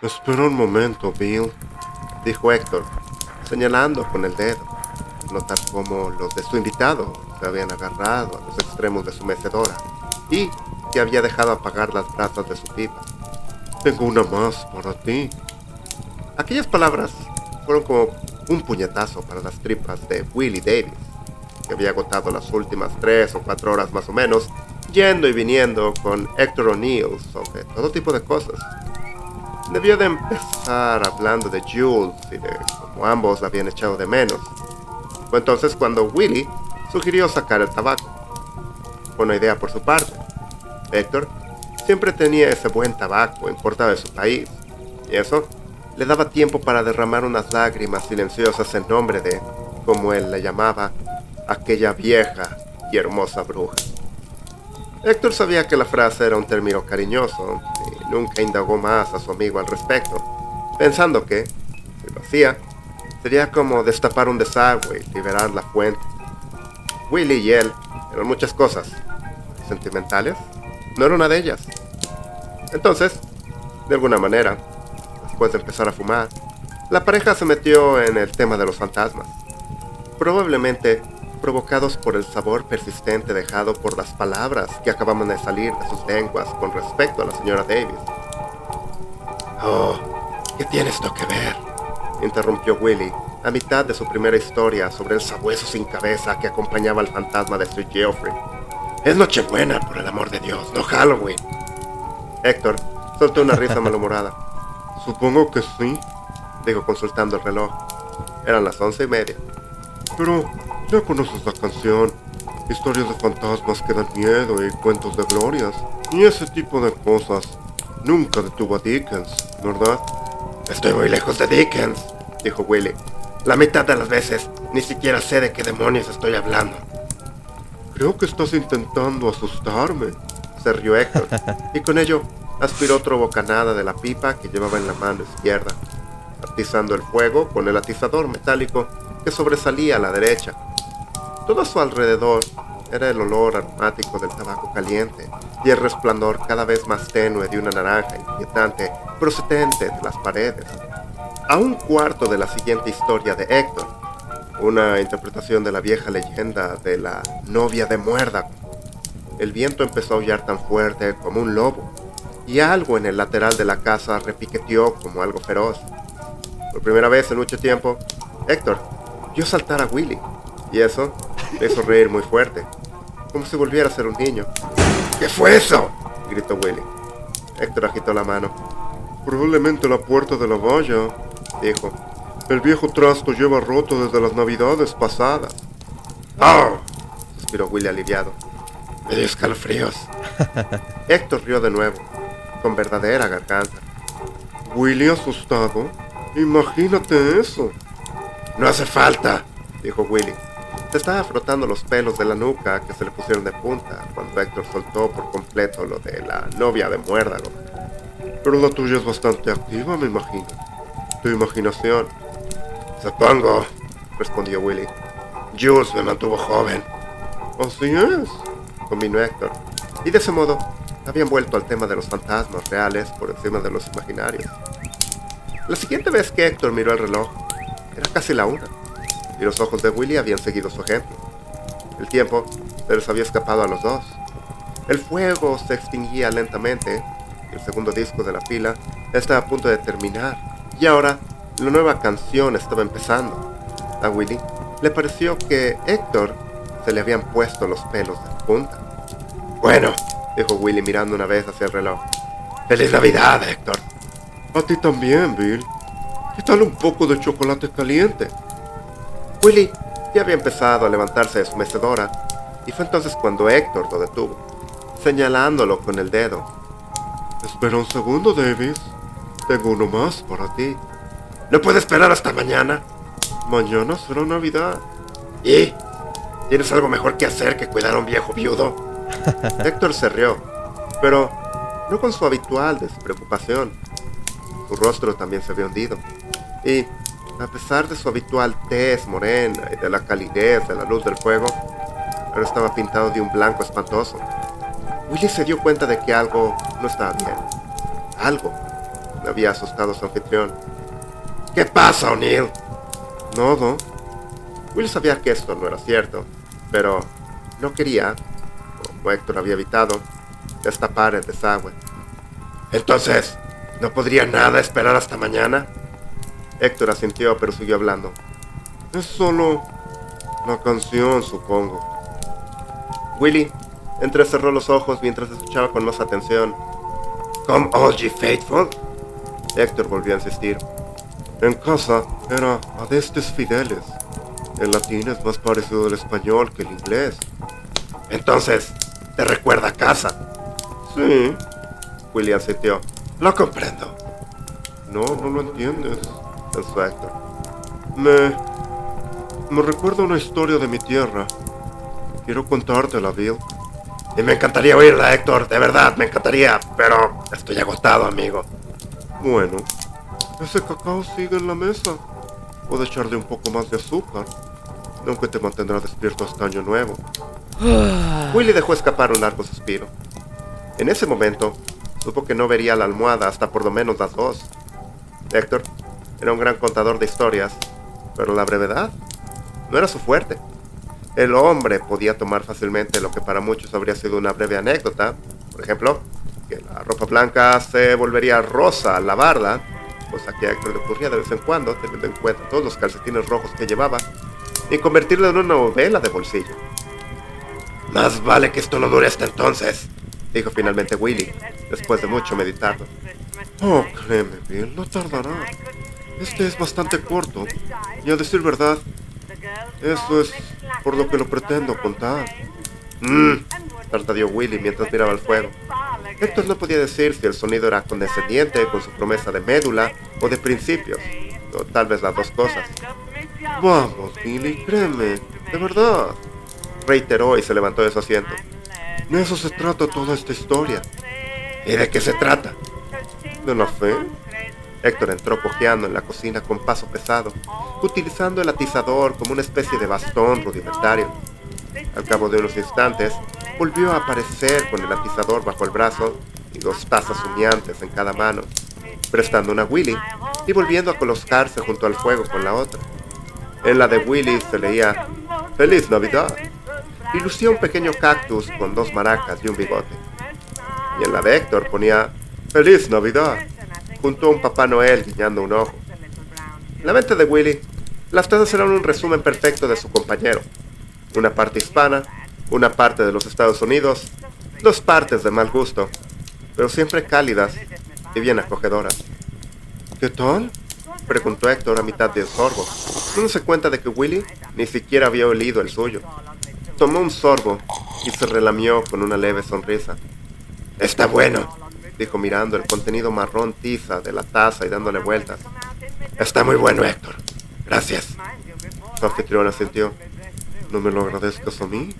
Espera un momento, Bill, dijo Héctor, señalando con el dedo. Notar cómo los de su invitado se habían agarrado a los extremos de su mecedora y que había dejado apagar las brasas de su pipa. Tengo una más para ti. Aquellas palabras fueron como un puñetazo para las tripas de Willie Davis, que había agotado las últimas 3 o 4 horas más o menos, yendo y viniendo con Hector O'Neill sobre todo tipo de cosas. Debió de empezar hablando de Jules y de cómo ambos la habían echado de menos. Fue entonces cuando Willie sugirió sacar el tabaco. Buena idea por su parte. Héctor siempre tenía ese buen tabaco importado de su país, y eso le daba tiempo para derramar unas lágrimas silenciosas en nombre de, como él la llamaba, aquella vieja y hermosa bruja. Héctor sabía que la frase era un término cariñoso y nunca indagó más a su amigo al respecto, pensando que, si lo hacía, sería como destapar un desagüe y liberar la fuente. Willie y él eran muchas cosas. ¿Sentimentales? No era una de ellas. Entonces, de alguna manera, después de empezar a fumar, la pareja se metió en el tema de los fantasmas, probablemente provocados por el sabor persistente dejado por las palabras que acababan de salir de sus lenguas con respecto a la señora Davis. Oh, ¿qué tiene esto que ver?, interrumpió Willie a mitad de su primera historia sobre el sabueso sin cabeza que acompañaba al fantasma de Sir Geoffrey. Es Nochebuena, por el amor de Dios, no Halloween. Héctor soltó una risa malhumorada. Supongo que sí, dijo consultando el reloj. Eran las 11:30. Pero ya conoces la canción. Historias de fantasmas que dan miedo y cuentos de glorias. Y ese tipo de cosas. Nunca detuvo a Dickens, ¿verdad? Estoy muy lejos de Dickens, dijo Willie. La mitad de las veces ni siquiera sé de qué demonios estoy hablando. Creo que estás intentando asustarme, se rió Héctor, y con ello aspiró otra bocanada de la pipa que llevaba en la mano izquierda, atizando el fuego con el atizador metálico que sobresalía a la derecha. Todo a su alrededor era el olor aromático del tabaco caliente y el resplandor cada vez más tenue de una naranja inquietante procedente de las paredes. A un cuarto de la siguiente historia de Héctor, una interpretación de la vieja leyenda de la novia de Muérdago, el viento empezó a aullar tan fuerte como un lobo, y algo en el lateral de la casa repiqueteó como algo feroz. Por primera vez en mucho tiempo, Héctor vio saltar a Willie, y eso le hizo reír muy fuerte, como si volviera a ser un niño. ¿Qué fue eso?, gritó Willie. Héctor agitó la mano. Probablemente la puerta de la valla, dijo. El viejo trasto lleva roto desde las navidades pasadas. ¡Oh!, suspiró Willie aliviado. Me dio escalofríos. Héctor rió de nuevo, con verdadera garganta. ¿Willie asustado? Imagínate eso. No hace falta, dijo Willie. Se estaba frotando los pelos de la nuca que se le pusieron de punta cuando Héctor soltó por completo lo de la novia de Muérdago. Pero la tuya es bastante activa, me imagino. Tu imaginación. Supongo, respondió Willie. Jules me mantuvo joven. Así es, combinó Héctor. Y de ese modo, habían vuelto al tema de los fantasmas reales por encima de los imaginarios. La siguiente vez que Héctor miró el reloj, era casi la 1, y los ojos de Willie habían seguido su ejemplo. El tiempo se les había escapado a los dos. El fuego se extinguía lentamente, y el segundo disco de la pila estaba a punto de terminar, y ahora la nueva canción estaba empezando. A Willie le pareció que Héctor se le habían puesto los pelos de punta. Bueno, dijo Willie mirando una vez hacia el reloj. ¡Feliz Navidad, Héctor! A ti también, Bill. ¿Qué tal un poco de chocolate caliente? Willie ya había empezado a levantarse de su mecedora, y fue entonces cuando Héctor lo detuvo, señalándolo con el dedo. Espera un segundo, Davis. Tengo uno más para ti. ¿No puede esperar hasta mañana? Mañana será Navidad. ¿Y? ¿Tienes algo mejor que hacer que cuidar a un viejo viudo? Héctor se rió, pero no con su habitual despreocupación. Su rostro también se había hundido, y, a pesar de su habitual tez morena y de la calidez de la luz del fuego, ahora estaba pintado de un blanco espantoso. Willie se dio cuenta de que algo no estaba bien. Algo había asustado a su anfitrión. ¿Qué pasa, O'Neill? Nada. Will sabía que esto no era cierto, pero no quería, como Héctor había evitado, destapar el desagüe. Entonces, ¿no podría nada esperar hasta mañana? Héctor asintió, pero siguió hablando. Es solo una canción, supongo. Willy entrecerró los ojos mientras escuchaba con más atención. ¿Come all ye faithful? Héctor volvió a insistir. En casa era Adestes Fideles. El latín es más parecido al español que el inglés. Entonces, ¿te recuerda a casa? Sí, Willy asintió. Lo comprendo. No lo entiendes, pensó Héctor. Me recuerda una historia de mi tierra. Quiero contártela, Bill. Y me encantaría oírla, Héctor, de verdad, me encantaría, pero estoy agotado, amigo. Bueno, ese cacao sigue en la mesa. Puedo echarle un poco más de azúcar, aunque te mantendrá despierto hasta Año Nuevo. Willy dejó escapar un largo suspiro. En ese momento, supo que no vería la almohada hasta por lo menos las 2. Héctor era un gran contador de historias, pero la brevedad no era su fuerte. El hombre podía tomar fácilmente lo que para muchos habría sido una breve anécdota, por ejemplo, que la ropa blanca se volvería rosa al lavarla, cosa que a Héctor le ocurría de vez en cuando, teniendo en cuenta todos los calcetines rojos que llevaba, y convertirla en una novela de bolsillo. Más vale que esto no dure hasta entonces, dijo finalmente Willy, después de mucho meditarlo. Oh, créeme, Bill, no tardará. Este es bastante corto, y a decir verdad, eso es por lo que lo pretendo contar. Tartadeó Willy mientras miraba el fuego. Héctor no podía decir si el sonido era condescendiente con su promesa de médula o de principios, o tal vez las dos cosas. Vamos, Billy, créeme, de verdad, reiteró y se levantó de su asiento. De eso se trata toda esta historia. ¿Y de qué se trata? ¿De la fe? Héctor entró cojeando en la cocina con paso pesado, utilizando el atizador como una especie de bastón rudimentario. Al cabo de unos instantes, volvió a aparecer con el atizador bajo el brazo y 2 tazas humeantes en cada mano, prestando una a Willy y volviendo a colocarse junto al fuego con la otra. En la de Willy se leía «Feliz Navidad» y lucía un pequeño cactus con 2 maracas y un bigote. Y en la de Héctor ponía «Feliz Navidad» junto a un Papá Noel guiñando un ojo. En la mente de Willy, las tazas eran un resumen perfecto de su compañero. Una parte hispana, una parte de los Estados Unidos, 2 partes de mal gusto, pero siempre cálidas y bien acogedoras. ¿Qué tal?, preguntó Héctor a mitad del sorbo, dándose cuenta de que Willy ni siquiera había olido el suyo. Tomó un sorbo y se relamió con una leve sonrisa. «Está bueno», dijo mirando el contenido marrón tiza de la taza y dándole vueltas. «Está muy bueno, Héctor. Gracias». Su anfitrión asintió. «¿No me lo agradezcas a mí?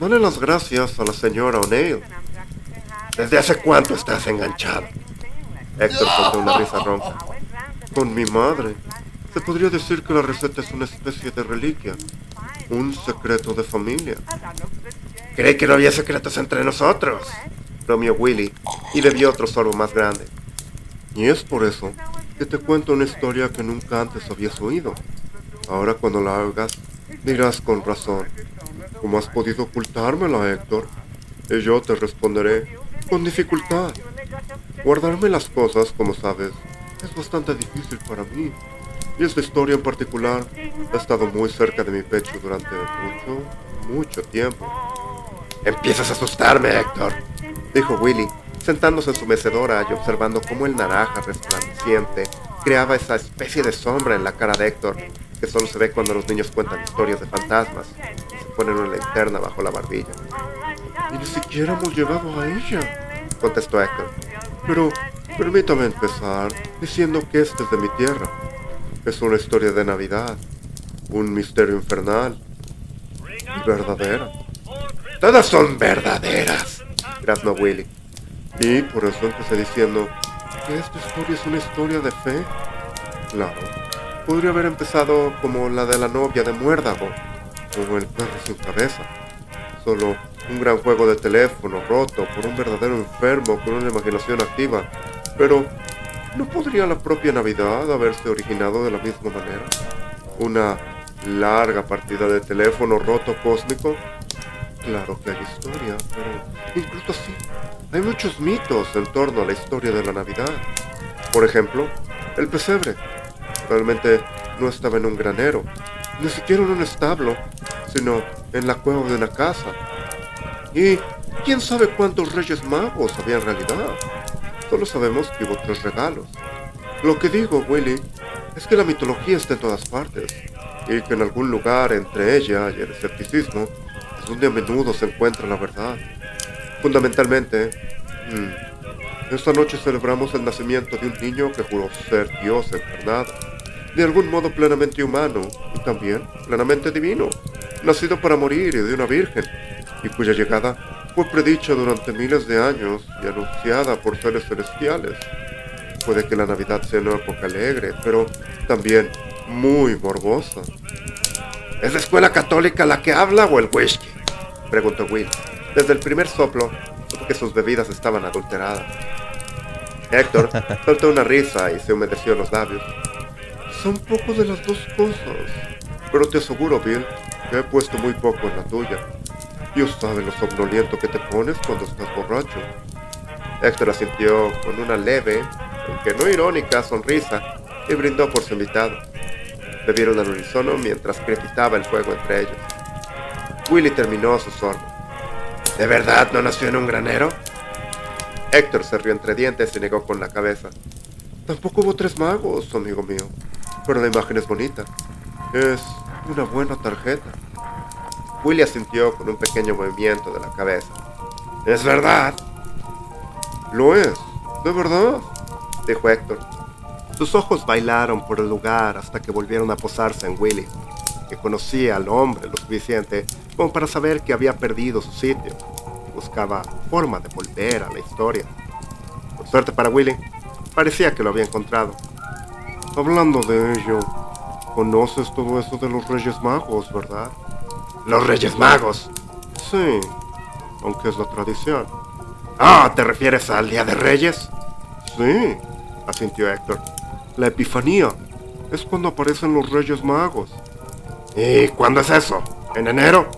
Dale las gracias a la señora O'Neill». «¿Desde hace cuánto estás enganchado?» Héctor soltó una risa ronca. «Con mi madre. Se podría decir que la receta es una especie de reliquia. Un secreto de familia». «Creí que no había secretos entre nosotros», bromeó Willy, y bebió otro sorbo más grande. «Y es por eso que te cuento una historia que nunca antes habías oído. Ahora cuando la hagas, dirás con razón, ¿cómo has podido ocultármela, Héctor? Y yo te responderé, con dificultad. Guardarme las cosas, como sabes, es bastante difícil para mí, y esta historia en particular ha estado muy cerca de mi pecho durante mucho tiempo». «Empiezas a asustarme, Héctor», dijo Willy, sentándose en su mecedora y observando cómo el naranja resplandeciente creaba esa especie de sombra en la cara de Héctor, que solo se ve cuando los niños cuentan historias de fantasmas y se ponen una linterna bajo la barbilla. «Y ni siquiera hemos llegado a ella», contestó Héctor. «Pero permítame empezar diciendo que esta es de mi tierra. Es una historia de Navidad, un misterio infernal y verdadera». «Todas son verdaderas», graznó Willy. «Y por eso empecé diciendo que esta historia es una historia de fe. Claro, podría haber empezado como la de la novia de Muérdago, como el perro sin cabeza. Solo un gran juego de teléfono roto por un verdadero enfermo con una imaginación activa. Pero ¿No podría la propia Navidad haberse originado de la misma manera? ¿Una larga partida de teléfono roto cósmico? Claro que hay historia, pero incluso así, hay muchos mitos en torno a la historia de la Navidad. Por ejemplo, el pesebre. Realmente no estaba en un granero, ni siquiera en un establo, sino en la cueva de una casa. Y quién sabe cuántos Reyes Magos había en realidad. Solo sabemos que hubo 3 regalos. Lo que digo, Willy, es que la mitología está en todas partes, y que en algún lugar entre ella y el escepticismo es donde a menudo se encuentra la verdad. Fundamentalmente, esta noche celebramos el nacimiento de un niño que juró ser Dios encarnado, de algún modo plenamente humano y también plenamente divino, nacido para morir y de una virgen, y cuya llegada fue predicha durante miles de años y anunciada por seres celestiales. Puede que la Navidad sea una época alegre, pero también muy morbosa. ¿Es la escuela católica la que habla o el whisky?, preguntó Will. Desde el primer soplo, supo que sus bebidas estaban adulteradas. Héctor soltó una risa y se humedeció los labios. Son poco de las dos cosas, pero te aseguro, Bill, que he puesto muy poco en la tuya. Dios sabe lo somnoliento que te pones cuando estás borracho. Héctor asintió con una leve, aunque no irónica, sonrisa y brindó por su invitado. Bebieron al unísono mientras crepitaba el fuego entre ellos. Willy terminó su sorbo. ¿De verdad no nació en un granero? Héctor se rió entre dientes y negó con la cabeza. Tampoco hubo 3 magos, amigo mío, pero la imagen es bonita. Es una buena tarjeta. Willy asintió con un pequeño movimiento de la cabeza. ¿Es verdad? Lo es, de verdad, dijo Héctor. Sus ojos bailaron por el lugar hasta que volvieron a posarse en Willy, que conocía al hombre lo suficiente como para saber que había perdido su sitio y buscaba forma de volver a la historia. Por suerte para Willy, parecía que lo había encontrado. Hablando de ello, conoces todo eso de los Reyes Magos, ¿verdad? ¿Los Reyes Magos? Sí, aunque es la tradición. Ah, ¿te refieres al Día de Reyes? Sí, asintió Héctor. La Epifanía es cuando aparecen los Reyes Magos. ¿Y cuándo es eso? ¿En enero?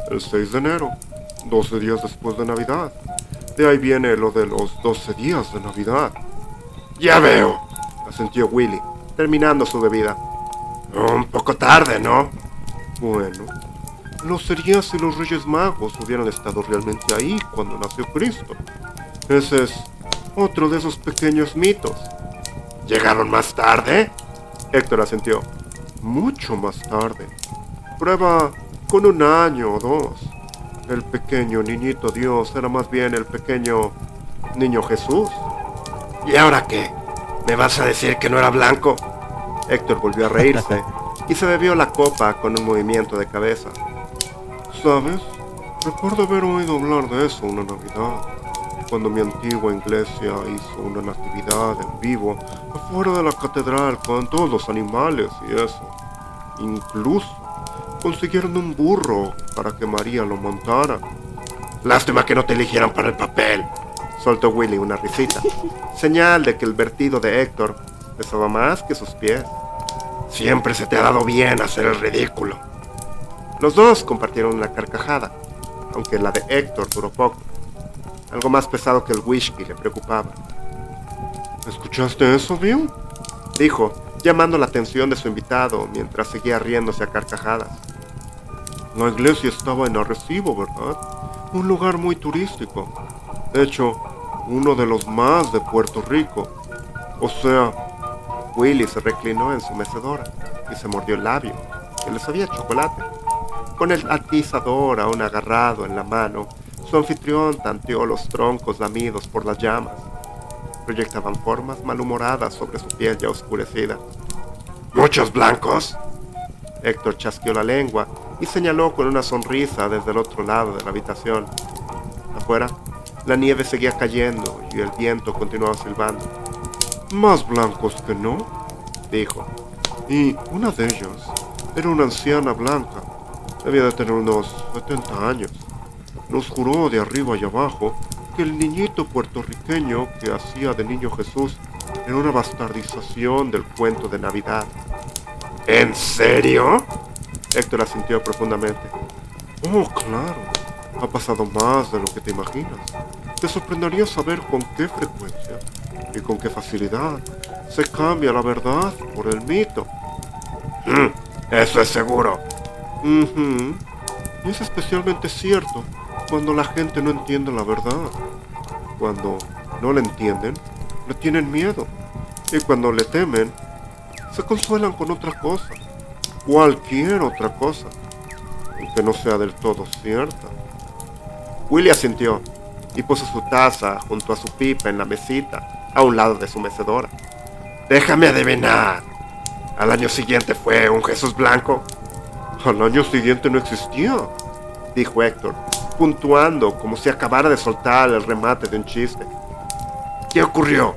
El 6 de enero, 12 días después de Navidad. De ahí viene lo de los 12 días de Navidad. Ya veo, asintió Willy, terminando su bebida. Un poco tarde, ¿no? Bueno, lo sería si los Reyes Magos hubieran estado realmente ahí cuando nació Cristo. Ese es otro de esos pequeños mitos. ¿Llegaron más tarde? Héctor asintió. Mucho más tarde. Prueba con 1 año o 2. El pequeño niñito Dios era más bien el pequeño niño Jesús. ¿Y ahora qué? ¿Me vas a decir que no era blanco? Héctor volvió a reírse y se bebió la copa con un movimiento de cabeza. ¿Sabes? Recuerdo haber oído hablar de eso una Navidad, cuando mi antigua iglesia hizo una natividad en vivo afuera de la catedral con todos los animales y eso. Incluso consiguieron un burro para que María lo montara. Lástima que no te eligieran para el papel, soltó Willy una risita, señal de que el vertido de Héctor pesaba más que sus pies. Siempre se te ha dado bien hacer el ridículo. Los dos compartieron una carcajada, aunque la de Héctor duró poco. Algo más pesado que el whisky le preocupaba. ¿Escuchaste eso, Bill?, dijo, llamando la atención de su invitado mientras seguía riéndose a carcajadas. La iglesia estaba en Arrecibo, ¿verdad? Un lugar muy turístico. De hecho, uno de los más de Puerto Rico. O sea, Willy se reclinó en su mecedora y se mordió el labio, que le sabía a chocolate. Con el atizador aún agarrado en la mano, su anfitrión tanteó los troncos lamidos por las llamas. Proyectaban formas malhumoradas sobre su piel ya oscurecida. ¿Muchos blancos? Héctor chasqueó la lengua y señaló con una sonrisa desde el otro lado de la habitación. Afuera, la nieve seguía cayendo y el viento continuaba silbando. Más blancos que no, dijo. Y una de ellas era una anciana blanca. Debía de tener unos 70 años. Nos juró de arriba y abajo que el niñito puertorriqueño que hacía de niño Jesús Era una bastardización del cuento de Navidad. ¿En serio? Héctor asintió profundamente. Oh, claro. Ha pasado más de lo que te imaginas. Te sorprendería saber con qué frecuencia y con qué facilidad se cambia la verdad por el mito. Eso es seguro. Ujú. Y es especialmente cierto cuando la gente no entiende la verdad. Cuando no la entienden, le tienen miedo. Y cuando le temen, se consuelan con otra cosa. Cualquier otra cosa, aunque no sea del todo cierta. Willy asintió y puso su taza junto a su pipa en la mesita, a un lado de su mecedora. Déjame adivinar. ¿Al año siguiente fue un Jesús blanco? Al año siguiente no existía, dijo Héctor, puntuando como si acabara de soltar el remate de un chiste. ¿Qué ocurrió?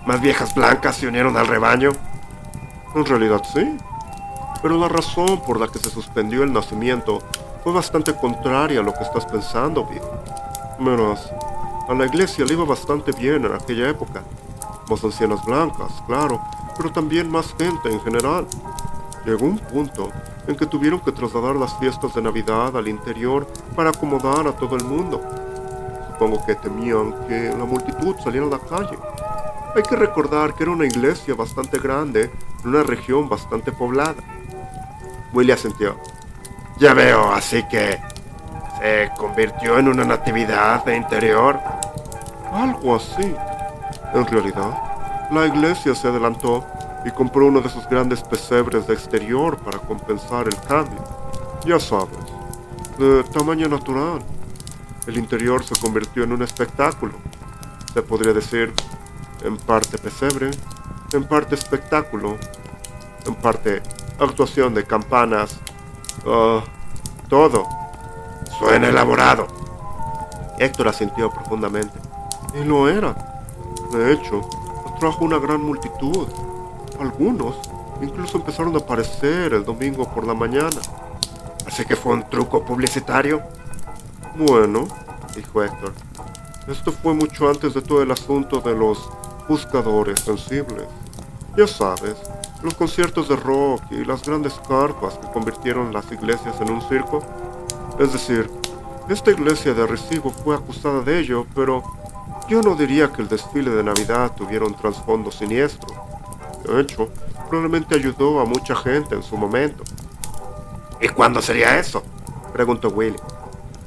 ¿Más viejas blancas se unieron al rebaño? En realidad sí, pero la razón por la que se suspendió el nacimiento fue bastante contraria a lo que estás pensando, Bill. Verás, a la iglesia le iba bastante bien en aquella época. Más ancianas blancas, claro, pero también más gente en general. Llegó un punto en que tuvieron que trasladar las fiestas de Navidad al interior para acomodar a todo el mundo. Supongo que temían que la multitud saliera a la calle. Hay que recordar que era una iglesia bastante grande en una región bastante poblada. Willy asintió. Ya veo, así que se convirtió en una natividad de interior. Algo así. En realidad, la iglesia se adelantó y compró uno de sus grandes pesebres de exterior para compensar el cambio. Ya sabes, de tamaño natural. El interior se convirtió en un espectáculo. Se podría decir, en parte pesebre, en parte espectáculo, en parte actuación de campanas, todo. Suena elaborado. Héctor asintió profundamente. Y lo era. De hecho, atrajo una gran multitud. Algunos incluso empezaron a aparecer el domingo por la mañana. ¿Así que fue un truco publicitario? Bueno, dijo Héctor, esto fue mucho antes de todo el asunto de los buscadores sensibles. Ya sabes, los conciertos de rock y las grandes carpas que convirtieron las iglesias en un circo. Es decir, esta iglesia de Arecibo fue acusada de ello, pero yo no diría que el desfile de Navidad tuviera un trasfondo siniestro. De hecho, probablemente ayudó a mucha gente en su momento. ¿Y cuándo sería eso?, preguntó Willy.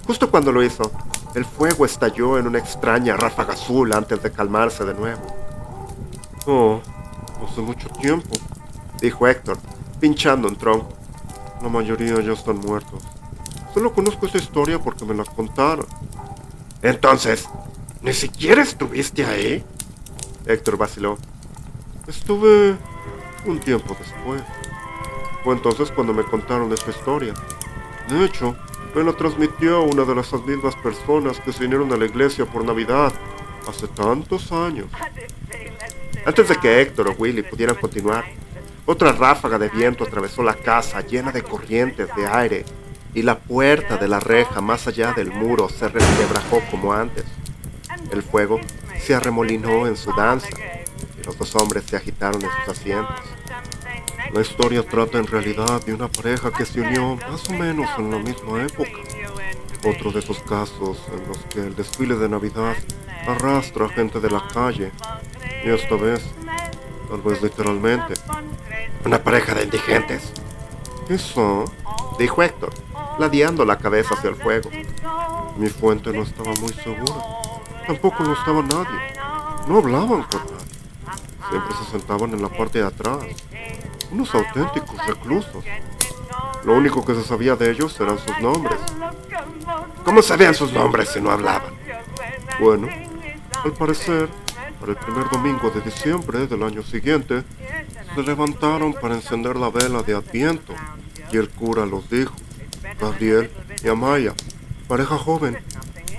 Justo cuando lo hizo, el fuego estalló en una extraña ráfaga azul antes de calmarse de nuevo. Oh, hace mucho tiempo, dijo Héctor, pinchando un tronco. La mayoría ya están muertos. Solo conozco esta historia porque me la contaron. Entonces, ¿ni siquiera estuviste ahí? Héctor vaciló. Estuve un tiempo después. Fue entonces cuando me contaron esta historia. De hecho, me la transmitió una de esas mismas personas que se unieron a la iglesia por Navidad hace tantos años. Antes de que Héctor o Willy pudieran continuar, otra ráfaga de viento atravesó la casa llena de corrientes de aire y la puerta de la reja más allá del muro se resquebrajó como antes. El fuego se arremolinó en su danza y los dos hombres se agitaron en sus asientos. La historia trata en realidad de una pareja que se unió más o menos en la misma época. Otro de esos casos en los que el desfile de Navidad arrastra a gente de la calle. Y esta vez, tal vez literalmente, una pareja de indigentes. Eso, dijo Héctor, ladeando la cabeza hacia el fuego. Mi fuente no estaba muy segura. Tampoco lo estaba nadie. No hablaban con nadie. Siempre se sentaban en la parte de atrás. Unos auténticos reclusos. Lo único que se sabía de ellos eran sus nombres. ¿Cómo sabían sus nombres si no hablaban? Bueno, al parecer, para el primer domingo de diciembre del año siguiente, se levantaron para encender la vela de Adviento y el cura los dijo. Gabriel y Amaya, pareja joven.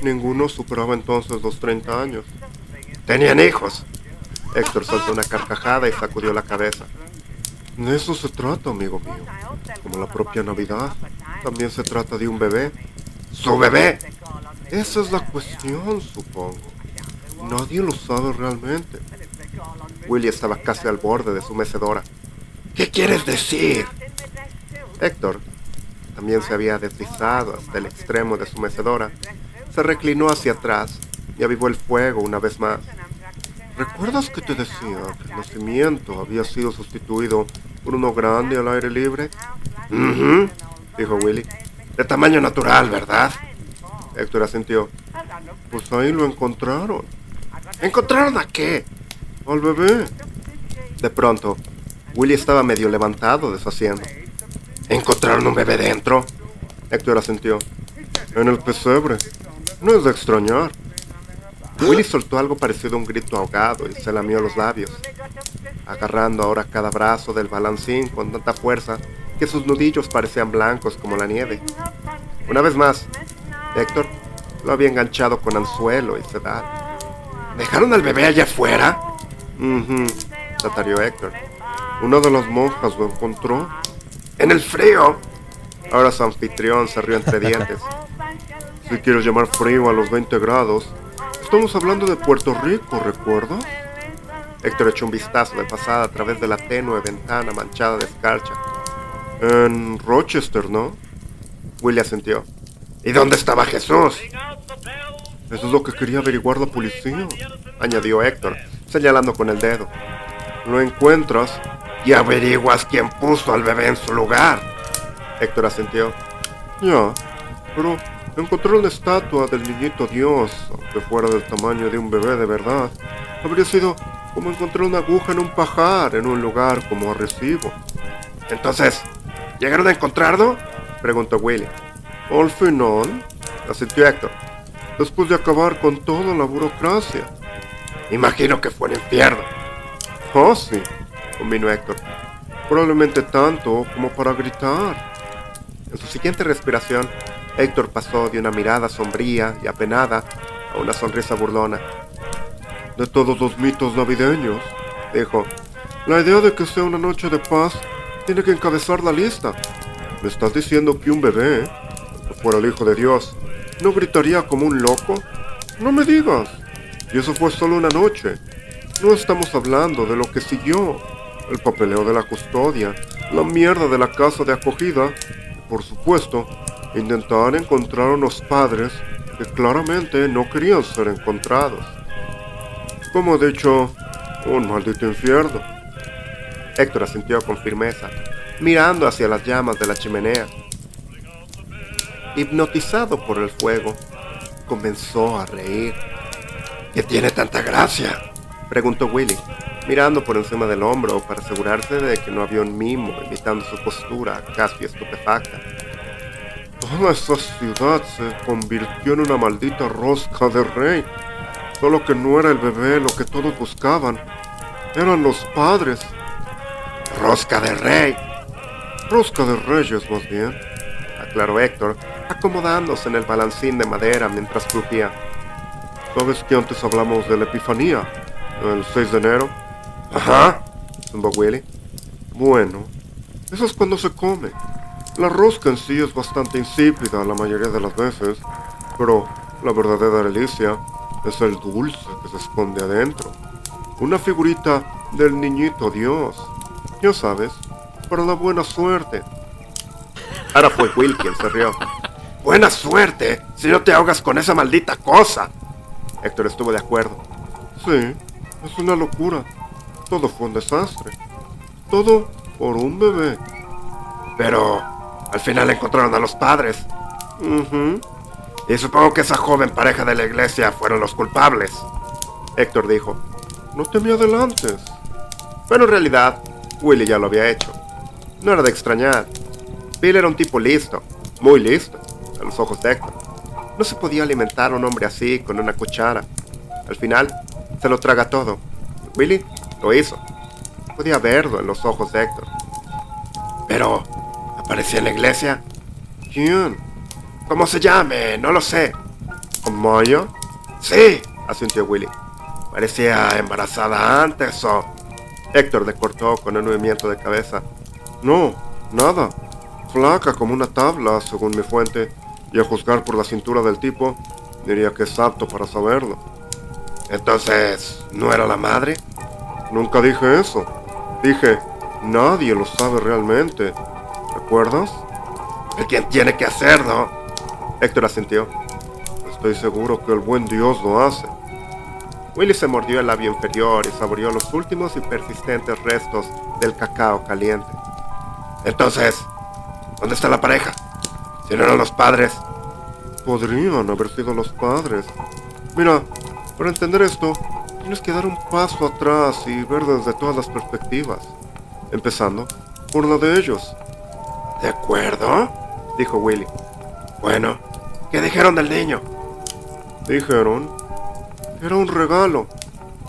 Ninguno superaba entonces los 30 años. ¿Tenían hijos? Héctor soltó una carcajada y sacudió la cabeza. De eso se trata, amigo mío. Como la propia Navidad, también se trata de un bebé. ¿Su bebé? Esa es la cuestión, supongo. Nadie lo sabe realmente. Willy estaba casi al borde de su mecedora. ¿Qué quieres decir? Héctor también se había deslizado hasta el extremo de su mecedora. Se reclinó hacia atrás y avivó el fuego una vez más. ¿Recuerdas que te decía que el nacimiento había sido sustituido por uno grande al aire libre? Dijo Willy. De tamaño natural, ¿verdad? Héctor asintió. Pues ahí lo encontraron. ¿Encontraron a qué? Al bebé. De pronto, Willy estaba medio levantado de su asiento. ¿Encontraron un bebé dentro? Héctor asintió. En el pesebre. No es de extrañar. Willy soltó algo parecido a un grito ahogado y se lamió los labios, agarrando ahora cada brazo del balancín con tanta fuerza que sus nudillos parecían blancos como la nieve. Una vez más, Héctor lo había enganchado con anzuelo y sedal. ¿Dejaron al bebé allá afuera? Tatareó Héctor. Una de las monjas lo encontró. ¿En el frío? Ahora su anfitrión se rió entre dientes. Si quieres llamar frío a los 20 grados, estamos hablando de Puerto Rico, ¿recuerdas? Héctor echó un vistazo de pasada a través de la tenue ventana manchada de escarcha. En Rochester, ¿no? Willy asintió. ¿Y dónde estaba Jesús? Eso es lo que quería averiguar la policía, añadió Héctor, señalando con el dedo. Lo encuentras y averiguas quién puso al bebé en su lugar. Héctor asintió. Ya, pero encontrar una estatua del niñito Dios, aunque fuera del tamaño de un bebé de verdad, habría sido como encontrar una aguja en un pajar en un lugar como Arecibo. Entonces, ¿llegaron a encontrarlo? Preguntó Willy. Al final, asintió Héctor, después de acabar con toda la burocracia. Imagino que fue el infierno. Oh, sí, convino Héctor. Probablemente tanto como para gritar. En su siguiente respiración, Héctor pasó de una mirada sombría y apenada a una sonrisa burlona. De todos los mitos navideños, dijo, la idea de que sea una noche de paz tiene que encabezar la lista. ¿Me estás diciendo que un bebé, aunque fuera el hijo de Dios, no gritaría como un loco? No me digas. Y eso fue solo una noche. No estamos hablando de lo que siguió. El papeleo de la custodia, la mierda de la casa de acogida, y por supuesto, intentar encontrar a unos padres que claramente no querían ser encontrados. Como he dicho, un maldito infierno. Héctor asintió con firmeza, mirando hacia las llamas de la chimenea. Hipnotizado por el fuego, comenzó a reír. ¿Qué tiene tanta gracia?, preguntó Willy, mirando por encima del hombro para asegurarse de que no había un mimo imitando su postura casi estupefacta. Toda esa ciudad se convirtió en una maldita rosca de rey. Solo que no era el bebé lo que todos buscaban. Eran los padres. Rosca de rey. Rosca de reyes, más bien, aclaró Héctor, acomodándose en el balancín de madera mientras crujía. ¿Sabes que antes hablamos de la Epifanía? ¿El 6 de enero? Ajá, zumbó Willy. Bueno, eso es cuando se come. La rosca en sí es bastante insípida la mayoría de las veces, pero la verdadera delicia es el dulce que se esconde adentro. Una figurita del niñito Dios. Ya sabes, para la buena suerte. Ahora fue Will quien se rió. ¡Buena suerte! Si no te ahogas con esa maldita cosa. Héctor estuvo de acuerdo. Sí, es una locura. Todo fue un desastre. Todo por un bebé. Pero al final encontraron a los padres. Y supongo que esa joven pareja de la iglesia fueron los culpables. Héctor dijo. No te me adelantes. Pero en realidad, Willy ya lo había hecho. No era de extrañar. Bill era un tipo listo, muy listo, a los ojos de Héctor. No se podía alimentar a un hombre así con una cuchara. Al final, se lo traga todo. Willy lo hizo. Podía verlo en los ojos de Héctor. Pero, ¿aparecía en la iglesia? ¿Quién? ¿Cómo se llame? No lo sé. ¿Maya? Sí, asintió Willy. Parecía embarazada antes o... Héctor le cortó con un movimiento de cabeza. No, nada. Flaca como una tabla, según mi fuente, y a juzgar por la cintura del tipo, diría que es apto para saberlo. Entonces, ¿no era la madre? Nunca dije eso. Dije, nadie lo sabe realmente. ¿Recuerdas? ¿Quién tiene que hacerlo? Héctor asintió. Estoy seguro que el buen Dios lo hace. Willy se mordió el labio inferior y saboreó los últimos y persistentes restos del cacao caliente. Entonces, ¿dónde está la pareja? Si no eran los padres. Podrían haber sido los padres. Mira, para entender esto, tienes que dar un paso atrás y ver desde todas las perspectivas, empezando por la de ellos. ¿De acuerdo?, dijo Willy. Bueno, ¿qué dijeron del niño? Dijeron que era un regalo.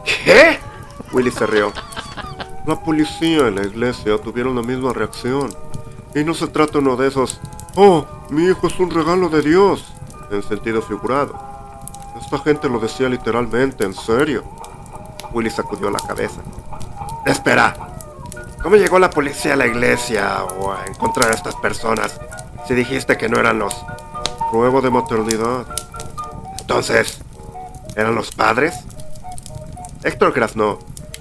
¿Qué? Willy se rió. La policía y la iglesia tuvieron la misma reacción. Y no se trata uno de esos, oh, mi hijo es un regalo de Dios, en sentido figurado. Esta gente lo decía literalmente, en serio. Willy sacudió la cabeza. Espera, ¿cómo llegó la policía a la iglesia o a encontrar a estas personas si dijiste que no eran los... Prueba de maternidad. Entonces, ¿eran los padres? Héctor graznó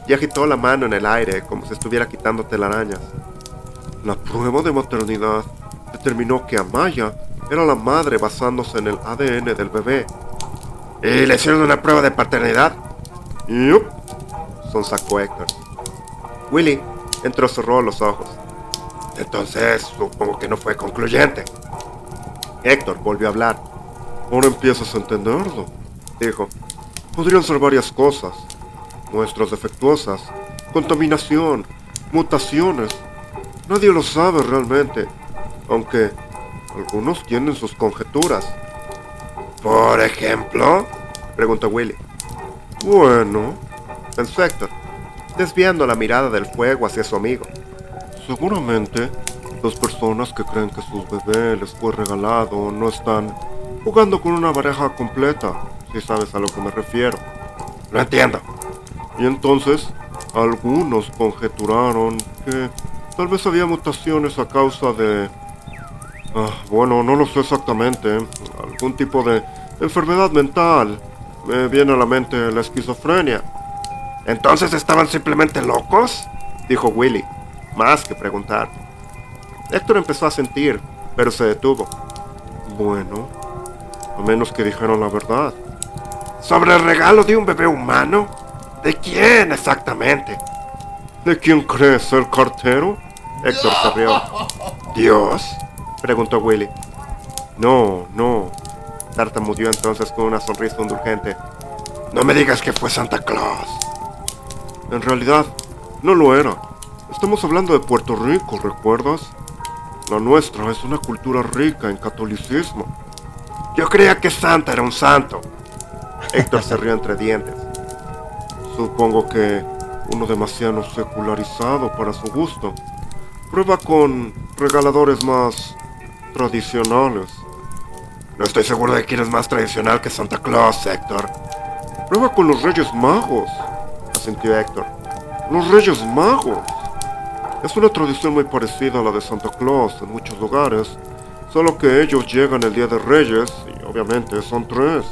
y agitó la mano en el aire como si estuviera quitando telarañas. La prueba de maternidad determinó que Amaya era la madre basándose en el ADN del bebé. ¿Y le hicieron una prueba de paternidad? Yup, sonsacó Héctor. Willy entrecerró los ojos. Entonces, supongo que no fue concluyente. Héctor volvió a hablar. Ahora empiezas a entenderlo, dijo. Podrían ser varias cosas. Muestras defectuosas, contaminación, mutaciones. Nadie lo sabe realmente, aunque algunos tienen sus conjeturas. ¿Por ejemplo?, preguntó Willy. Bueno, pensó Héctor, desviando la mirada del fuego hacia su amigo. Seguramente, las personas que creen que sus bebés les fue regalado no están jugando con una pareja completa, si sabes a lo que me refiero. Lo entiendo. Y entonces, algunos conjeturaron que tal vez había mutaciones a causa de... bueno, no lo sé exactamente. Algún tipo de enfermedad mental. Me viene a la mente la esquizofrenia. ¿Entonces estaban simplemente locos?, dijo Willy, más que preguntar. Héctor empezó a sentir, pero se detuvo. Bueno, a menos que dijeran la verdad. ¿Sobre el regalo de un bebé humano? ¿De quién exactamente? ¿De quién crees ser cartero? Héctor se rió. ¿Dios?, preguntó Willy. No, tartamudeó entonces con una sonrisa indulgente. No me digas que fue Santa Claus. En realidad, no lo era. Estamos hablando de Puerto Rico, ¿recuerdas? La nuestra es una cultura rica en catolicismo. Yo creía que Santa era un santo. Héctor se rió entre dientes. Supongo que uno demasiado secularizado para su gusto. Prueba con regaladores más tradicionales. No estoy seguro de quién es más tradicional que Santa Claus, Héctor. Prueba con los Reyes Magos, asintió Héctor. Los Reyes Magos. Es una tradición muy parecida a la de Santa Claus en muchos lugares, solo que ellos llegan el Día de Reyes y obviamente son 3.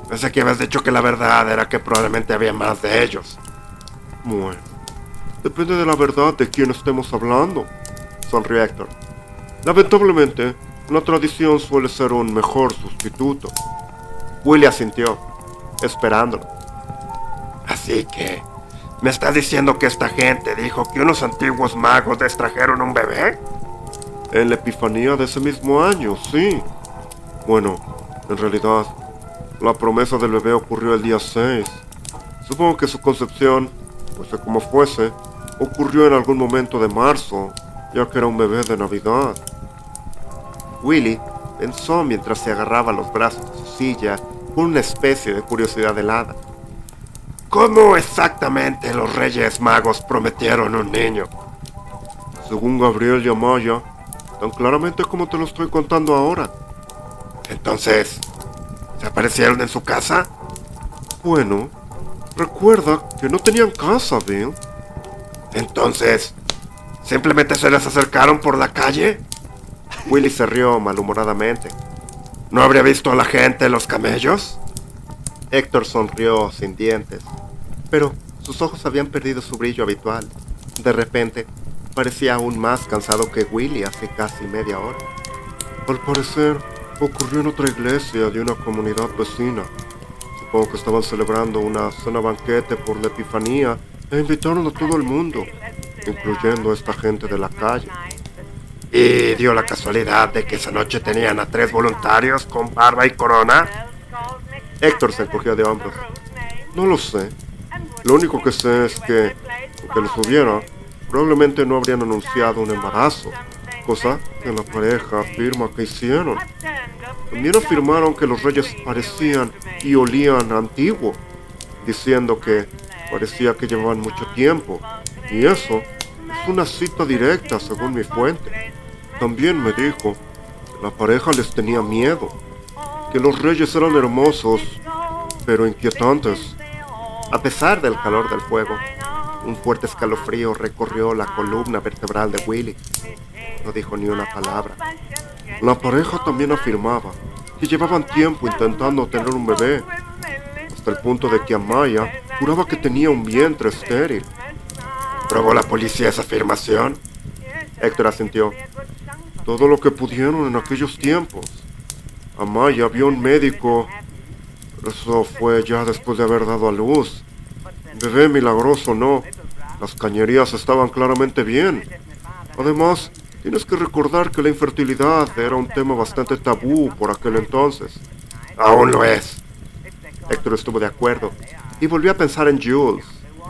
Pensé que habías dicho que la verdad era que probablemente había más de ellos. Bueno, depende de la verdad de quién estemos hablando, sonrió Héctor. Lamentablemente, la tradición suele ser un mejor sustituto. Willy asintió, esperándolo. Así que, ¿me estás diciendo que esta gente dijo que unos antiguos magos les trajeron un bebé? En la Epifanía de ese mismo año, sí. Bueno, en realidad, la promesa del bebé ocurrió el día 6. Supongo que su concepción, fuese como fuese, ocurrió en algún momento de marzo, ya que era un bebé de Navidad. Willy pensó mientras se agarraba los brazos de su silla con una especie de curiosidad helada. ¿Cómo exactamente los Reyes Magos prometieron un niño? Según Gabriel y Amaya, tan claramente como te lo estoy contando ahora. Entonces, ¿se aparecieron en su casa? Bueno, recuerda que no tenían casa, Bill. Entonces, ¿simplemente se les acercaron por la calle? Willy se rió malhumoradamente. ¿No habría visto a la gente en los camellos? Héctor sonrió sin dientes. Pero Sus ojos habían perdido su brillo habitual. De repente, parecía aún más cansado que Willy hace casi media hora. Al parecer, ocurrió en otra iglesia de una comunidad vecina. Supongo que estaban celebrando una cena banquete por la Epifanía e invitaron a todo el mundo, incluyendo a esta gente de la calle. ¿Y dio la casualidad de que esa noche tenían a 3 voluntarios con barba y corona? Héctor se encogió de hombros. No lo sé. Lo único que sé es que, aunque los hubiera, probablemente no habrían anunciado un embarazo, cosa que la pareja afirma que hicieron. También afirmaron que los reyes parecían y olían antiguo, diciendo que parecía que llevaban mucho tiempo, y eso es una cita directa según mi fuente. También me dijo que la pareja les tenía miedo, que los reyes eran hermosos, pero inquietantes. A pesar del calor del fuego, un fuerte escalofrío recorrió la columna vertebral de Willy. No dijo ni una palabra. La pareja también afirmaba que llevaban tiempo intentando tener un bebé, hasta el punto de que Amaya juraba que tenía un vientre estéril. ¿Probó la policía esa afirmación? Héctor asintió. Todo lo que pudieron en aquellos tiempos. Amaya vio a un médico. Eso fue ya después de haber dado a luz. Bebé milagroso no. Las cañerías estaban claramente bien. Además, tienes que recordar que la infertilidad era un tema bastante tabú por aquel entonces. Aún lo es. Héctor estuvo de acuerdo y volvió a pensar en Jules,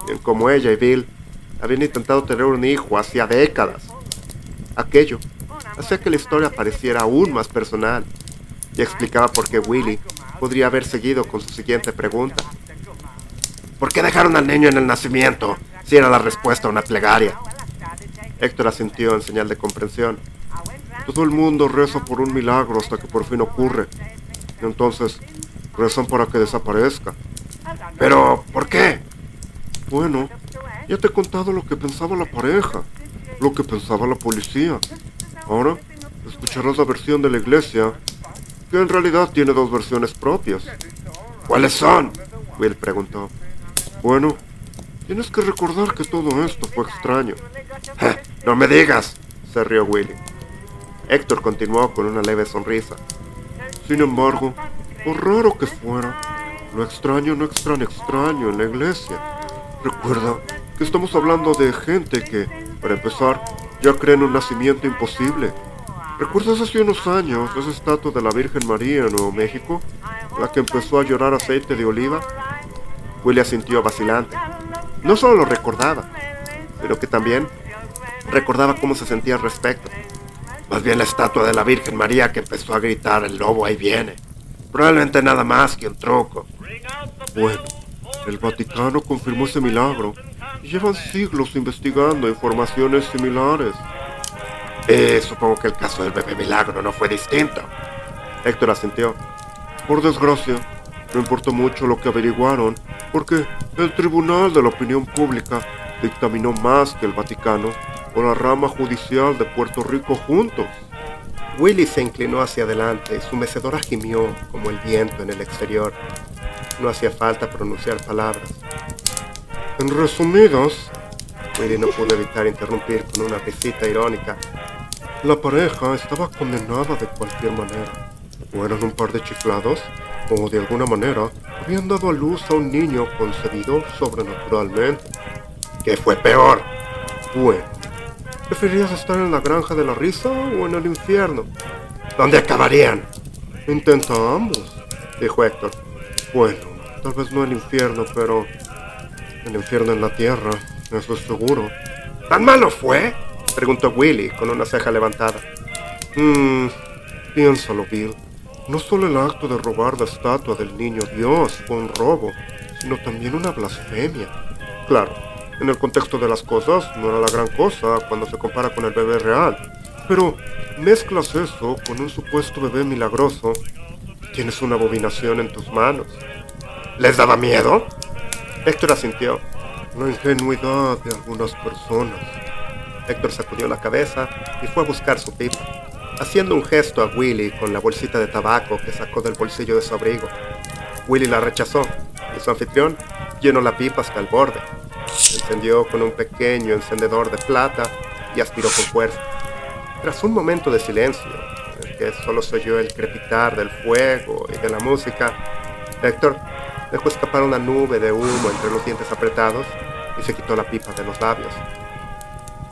en cómo ella y Bill habían intentado tener un hijo hacía décadas. Aquello hacía que la historia pareciera aún más personal y explicaba por qué Willy podría haber seguido con su siguiente pregunta. ¿Por qué dejaron al niño en el nacimiento si era la respuesta a una plegaria? Héctor asintió en señal de comprensión. Todo el mundo reza por un milagro hasta que por fin ocurre. Y entonces rezan para que desaparezca. ¿Pero por qué? Bueno, ya te he contado lo que pensaba la pareja, lo que pensaba la policía. Ahora escucharás la versión de la iglesia, que en realidad tiene 2 versiones propias. ¿Cuáles son? Will preguntó. Bueno, tienes que recordar que todo esto fue extraño. No me digas, se rió Willy. Héctor continuó con una leve sonrisa. Sin embargo, por raro que fuera, lo extraño no es tan extraño en la iglesia. Recuerda que estamos hablando de gente que, para empezar, ya cree en un nacimiento imposible. ¿Recuerdas hace unos años esa estatua de la Virgen María en Nuevo México? La que empezó a llorar aceite de oliva. Willy asintió vacilante. No solo lo recordaba, sino que también recordaba cómo se sentía al respecto. Más bien la estatua de la Virgen María que empezó a gritar: "El lobo ahí viene". Probablemente nada más que un truco. Bueno, el Vaticano confirmó ese milagro y llevan siglos investigando informaciones similares. Supongo que el caso del bebé milagro no fue distinto. Héctor asintió. Por desgracia, no importó mucho lo que averiguaron, porque el Tribunal de la Opinión Pública dictaminó más que el Vaticano o la rama judicial de Puerto Rico juntos. Willy se inclinó hacia adelante, su mecedora gimió como el viento en el exterior. No hacía falta pronunciar palabras. En resumidas, Willy no pudo evitar interrumpir con una risita irónica. La pareja estaba condenada de cualquier manera. O eran un par de chiflados, o de alguna manera habían dado a luz a un niño concebido sobrenaturalmente. ¿Qué fue peor? Bueno, ¿preferirías estar en la granja de la risa o en el infierno? ¿Dónde acabarían? Intenta ambos, dijo Héctor. Bueno, tal vez no el infierno, pero el infierno en la tierra, eso es seguro. ¿Tan malo fue?, preguntó Willy con una ceja levantada. Piénsalo, Bill. No solo el acto de robar la estatua del niño Dios fue un robo, sino también una blasfemia. Claro, en el contexto de las cosas no era la gran cosa cuando se compara con el bebé real, pero mezclas eso con un supuesto bebé milagroso y tienes una abominación en tus manos. ¿Les daba miedo? Héctor asintió. La ingenuidad de algunas personas. Héctor sacudió la cabeza y fue a buscar su pipa, haciendo un gesto a Willy con la bolsita de tabaco que sacó del bolsillo de su abrigo. Willy la rechazó y su anfitrión llenó la pipa hasta el borde. Encendió con un pequeño encendedor de plata y aspiró con fuerza. Tras un momento de silencio, en el que solo se oyó el crepitar del fuego y de la música, Héctor dejó escapar una nube de humo entre los dientes apretados y se quitó la pipa de los labios.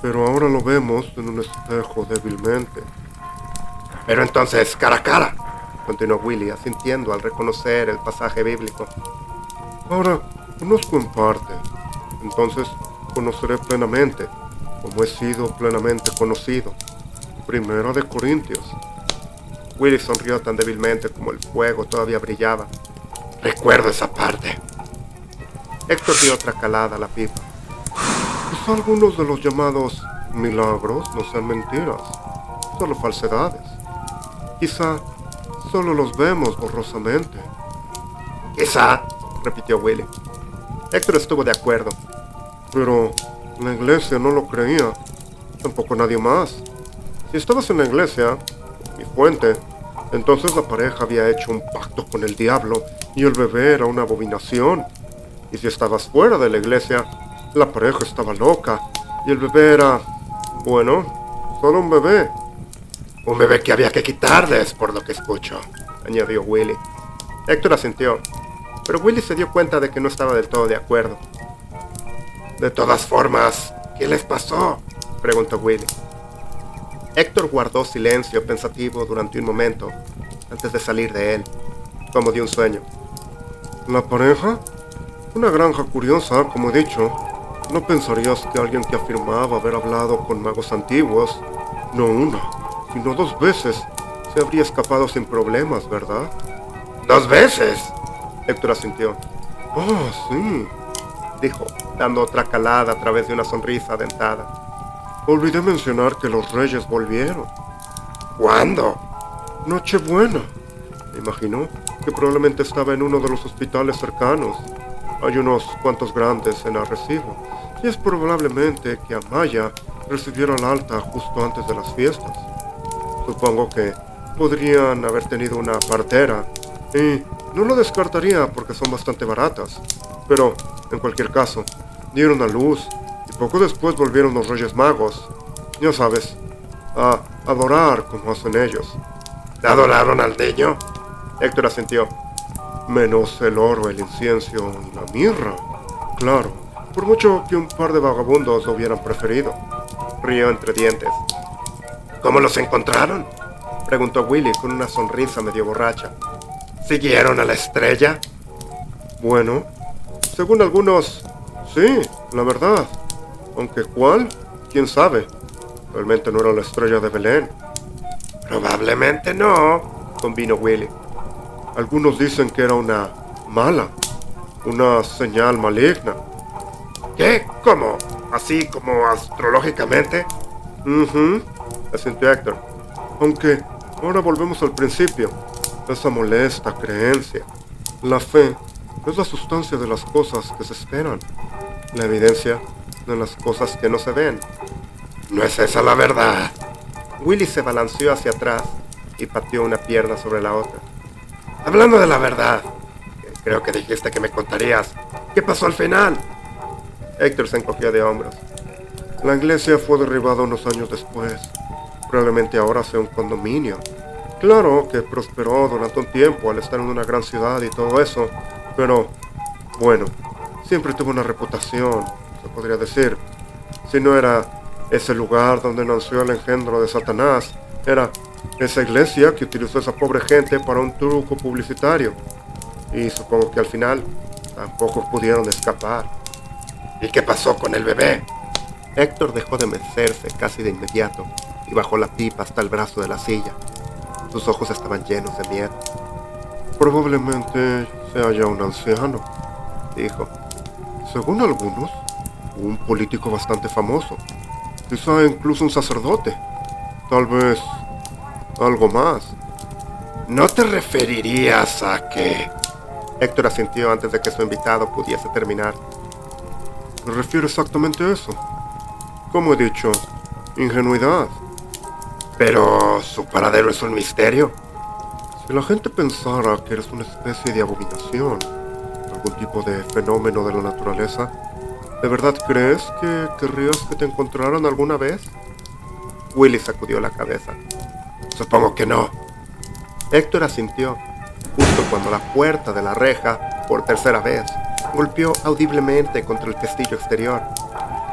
Pero ahora lo vemos en un espejo débilmente. Pero entonces, cara a cara, continuó Willy, asintiendo al reconocer el pasaje bíblico. Ahora conozco en parte, entonces conoceré plenamente, como he sido plenamente conocido. Primera de Corintios. Willy sonrió tan débilmente como el fuego todavía brillaba. Recuerdo esa parte. Héctor dio otra calada a la pipa. Quizá algunos de los llamados milagros no sean mentiras, solo falsedades. Quizá solo los vemos borrosamente. Quizá, repitió Willy. Héctor estuvo de acuerdo. Pero la iglesia no lo creía, tampoco nadie más. Si estabas en la iglesia, mi fuente, entonces la pareja había hecho un pacto con el diablo y el bebé era una abominación. Y si estabas fuera de la iglesia, la pareja estaba loca y el bebé era, bueno, solo un bebé. Un bebé que había que quitarles, por lo que escucho, añadió Willy. Héctor asintió, pero Willy se dio cuenta de que no estaba del todo de acuerdo. De todas formas, ¿qué les pasó?, preguntó Willy. Héctor guardó silencio pensativo durante un momento, antes de salir de él, como de un sueño. ¿La pareja? Una granja curiosa, como he dicho. No pensarías que alguien que afirmaba haber hablado con magos antiguos, no una, sino 2 veces, se habría escapado sin problemas, ¿verdad? ¿2 veces? Héctor asintió. Oh, sí, dijo, dando otra calada a través de una sonrisa dentada. Olvidé mencionar que los reyes volvieron. ¿Cuándo? Nochebuena. Me imaginó que probablemente estaba en uno de los hospitales cercanos. Hay unos cuantos grandes en Arrecibo, y es probablemente que Amaya recibiera la alta justo antes de las fiestas. Supongo que podrían haber tenido una partera, y no lo descartaría porque son bastante baratas, pero en cualquier caso, dieron a luz, y poco después volvieron los Reyes Magos, ya sabes, a adorar como hacen ellos. ¿Adoraron al niño? Héctor asintió. Menos el oro, el incienso y la mirra. Claro, por mucho que un par de vagabundos lo hubieran preferido. Rió entre dientes. ¿Cómo los encontraron?, preguntó Willy con una sonrisa medio borracha. ¿Siguieron a la estrella? Bueno, según algunos, sí, la verdad. Aunque ¿cuál? ¿Quién sabe? Realmente no era la estrella de Belén. Probablemente no, convino Willy. Algunos dicen que era una mala, una señal maligna. ¿Qué? ¿Cómo? ¿Así como astrológicamente? Asintió Héctor. Aunque ahora volvemos al principio. Esa molesta creencia. La fe es la sustancia de las cosas que se esperan. La evidencia de las cosas que no se ven. ¿No es esa la verdad? Willy se balanceó hacia atrás y pateó una pierna sobre la otra. Hablando de la verdad, creo que dijiste que me contarías. ¿Qué pasó al final? Héctor se encogió de hombros. La iglesia fue derribada unos años después. Probablemente ahora sea un condominio. Claro que prosperó durante un tiempo al estar en una gran ciudad y todo eso, pero, bueno, siempre tuvo una reputación, se podría decir. Si no era ese lugar donde nació el engendro de Satanás, era esa iglesia que utilizó a esa pobre gente para un truco publicitario. Y supongo que al final tampoco pudieron escapar. ¿Y qué pasó con el bebé? Héctor dejó de mecerse casi de inmediato y bajó la pipa hasta el brazo de la silla. Sus ojos estaban llenos de miedo. Probablemente sea ya un anciano, dijo. Según algunos, un político bastante famoso. Quizá incluso un sacerdote. Tal vez algo más. ¿No te referirías a que...? Héctor asintió antes de que su invitado pudiese terminar. Me refiero exactamente a eso. Como he dicho, ingenuidad. Pero su paradero es un misterio. Si la gente pensara que eres una especie de abominación, algún tipo de fenómeno de la naturaleza, ¿De verdad crees que querrías que te encontraran alguna vez? Willy sacudió la cabeza. Supongo que no. Héctor asintió, justo cuando la puerta de la reja, por tercera vez, golpeó audiblemente contra el pestillo exterior.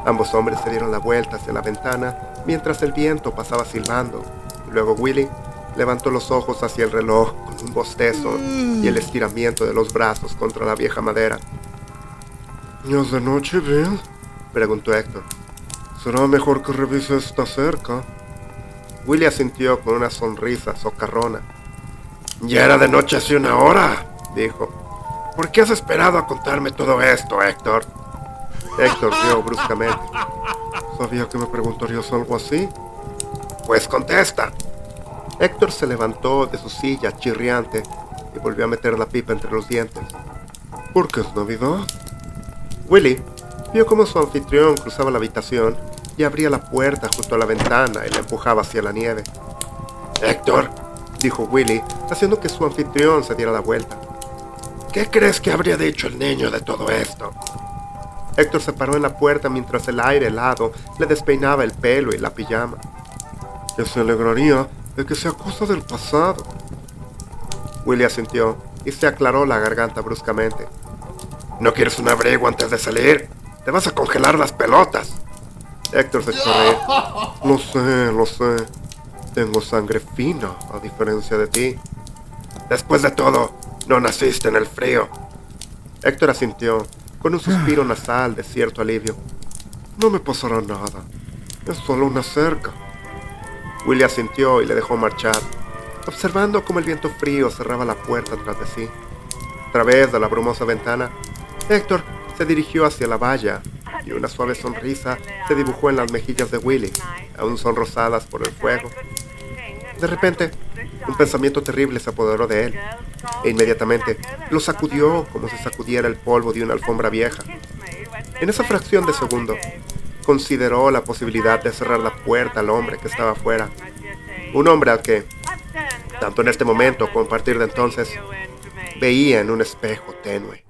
Ambos hombres se dieron la vuelta hacia la ventana mientras el viento pasaba silbando. Luego Willy levantó los ojos hacia el reloj con un bostezo y el estiramiento de los brazos contra la vieja madera. ¿Ya es de noche, Bill? Preguntó Héctor. Será mejor que revise esta cerca. Willy asintió con una sonrisa socarrona. Ya era de noche hace una hora, dijo. ¿Por qué has esperado a contarme todo esto, Héctor? Héctor rió bruscamente. ¿Sabía que me preguntarías algo así? Pues contesta. Héctor se levantó de su silla chirriante y volvió a meter la pipa entre los dientes. ¿Por qué es Navidad? Willy vio cómo su anfitrión cruzaba la habitación y abría la puerta junto a la ventana y la empujaba hacia la nieve. Héctor, dijo Willy, haciendo que su anfitrión se diera la vuelta. ¿Qué crees que habría dicho el niño de todo esto? Héctor se paró en la puerta mientras el aire helado le despeinaba el pelo y la pijama. Que se alegraría de que sea cosa del pasado. Willy asintió y se aclaró la garganta bruscamente. ¿No quieres un abrigo antes de salir? Te vas a congelar las pelotas. Héctor se echó a reír. Lo sé. Tengo sangre fina, a diferencia de ti. Después de todo, no naciste en el frío. Héctor asintió, con un suspiro nasal de cierto alivio. No me pasará nada. Es solo una cerca. Willy asintió y le dejó marchar, observando cómo el viento frío cerraba la puerta tras de sí. A través de la brumosa ventana, Héctor se dirigió hacia la valla y una suave sonrisa se dibujó en las mejillas de Willy, aún sonrosadas por el fuego. De repente, un pensamiento terrible se apoderó de él, e inmediatamente lo sacudió como si sacudiera el polvo de una alfombra vieja. En esa fracción de segundo, consideró la posibilidad de cerrar la puerta al hombre que estaba afuera. Un hombre al que, tanto en este momento como a partir de entonces, veía en un espejo tenue.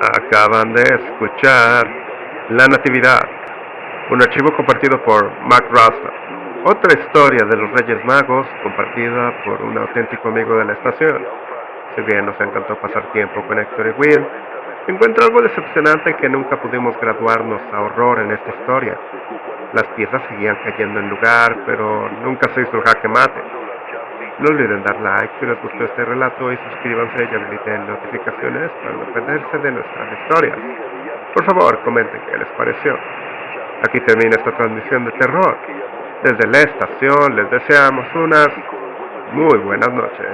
Acaban de escuchar La Natividad, un archivo compartido por Mark Russell. Otra historia de los Reyes Magos compartida por un auténtico amigo de la estación. Si bien nos encantó pasar tiempo con Héctor y Will, encuentro algo decepcionante que nunca pudimos graduarnos a horror en esta historia. Las piezas seguían cayendo en lugar, pero nunca se hizo el jaque mate. No olviden dar like si les gustó este relato y suscríbanse y habiliten notificaciones para no perderse de nuestras historias. Por favor, comenten qué les pareció. Aquí termina esta transmisión de terror. Desde la estación les deseamos unas muy buenas noches.